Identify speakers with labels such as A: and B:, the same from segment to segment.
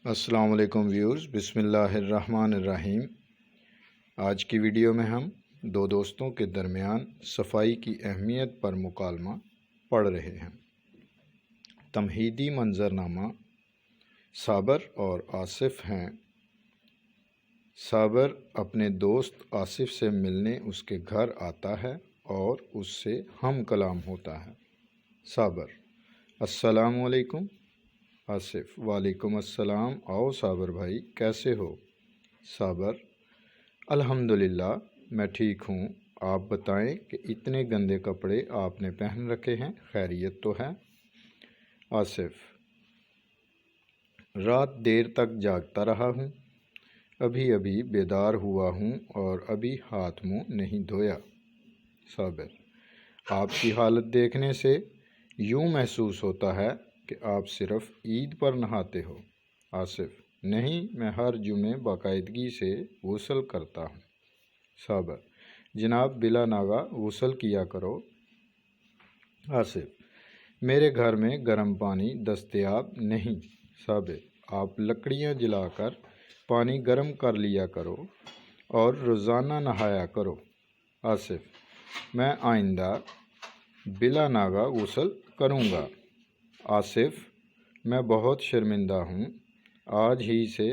A: السلام علیکم ویورز، بسم اللہ الرحمن الرحیم۔ آج کی ویڈیو میں ہم دو دوستوں کے درمیان صفائی کی اہمیت پر مکالمہ پڑھ رہے ہیں۔ تمہیدی منظرنامہ صابر اور آصف ہیں۔ صابر اپنے دوست آصف سے ملنے اس کے گھر آتا ہے اور اس سے ہم کلام ہوتا ہے۔ صابر: السلام علیکم۔ آصف: وعلیکم السلام۔ آؤ صابر بھائی، کیسے ہو؟ صابر: الحمدللہ میں ٹھیک ہوں، آپ بتائیں کہ اتنے گندے کپڑے آپ نے پہن رکھے ہیں، خیریت تو ہے؟ آصف: رات دیر تک جاگتا رہا ہوں، ابھی بیدار ہوا ہوں اور ابھی ہاتھ منہ نہیں دھویا۔ صابر: آپ کی حالت دیکھنے سے یوں محسوس ہوتا ہے کہ آپ صرف عید پر نہاتے ہو۔ آصف: نہیں، میں ہر جمعے باقاعدگی سے غسل کرتا ہوں۔ صابر: جناب بلا ناغہ غسل کیا کرو۔ آصف: میرے گھر میں گرم پانی دستیاب نہیں۔ صابر: آپ لکڑیاں جلا کر پانی گرم کر لیا کرو اور روزانہ نہایا کرو۔ آصف: میں آئندہ بلا ناغہ غسل کروں گا۔ آصف: میں بہت شرمندہ ہوں، آج ہی سے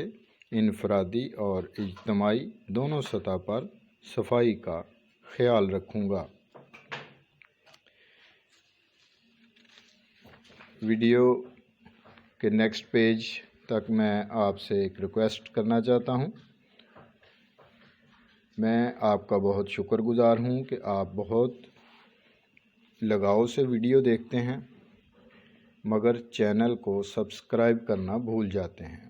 A: انفرادی اور اجتماعی دونوں سطح پر صفائی کا خیال رکھوں گا۔ ویڈیو کے نیکسٹ پیج تک میں آپ سے ایک ریکویسٹ کرنا چاہتا ہوں۔ میں آپ کا بہت شکر گزار ہوں کہ آپ بہت لگاؤ سے ویڈیو دیکھتے ہیں، مگر چینل کو سبسکرائب کرنا بھول جاتے ہیں،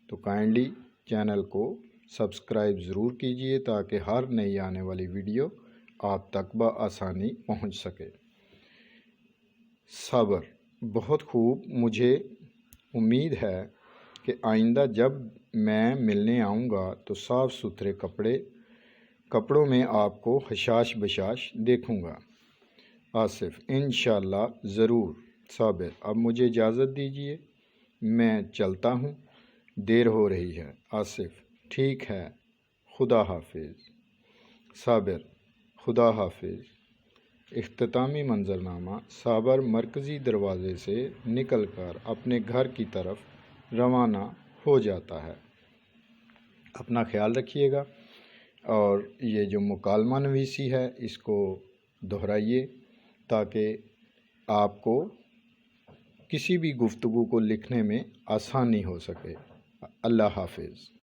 A: تو کائنڈلی چینل کو سبسکرائب ضرور کیجئے تاکہ ہر نئی آنے والی ویڈیو آپ تک بآسانی پہنچ سکے۔ صابر: بہت خوب، مجھے امید ہے کہ آئندہ جب میں ملنے آؤں گا تو صاف ستھرے کپڑوں میں آپ کو حشاش بشاش دیکھوں گا۔ آصف: انشاءاللہ ضرور۔ صابر: اب مجھے اجازت دیجیے، میں چلتا ہوں، دیر ہو رہی ہے۔ آصف: ٹھیک ہے، خدا حافظ۔ صابر: خدا حافظ۔ اختتامی منظرنامہ صابر مرکزی دروازے سے نکل کر اپنے گھر کی طرف روانہ ہو جاتا ہے۔ اپنا خیال رکھیے گا اور یہ جو مکالمہ نویسی ہے اس کو دہرائیے تاکہ آپ کو کسی بھی گفتگو کو لکھنے میں آسانی ہو سکے۔ اللہ حافظ۔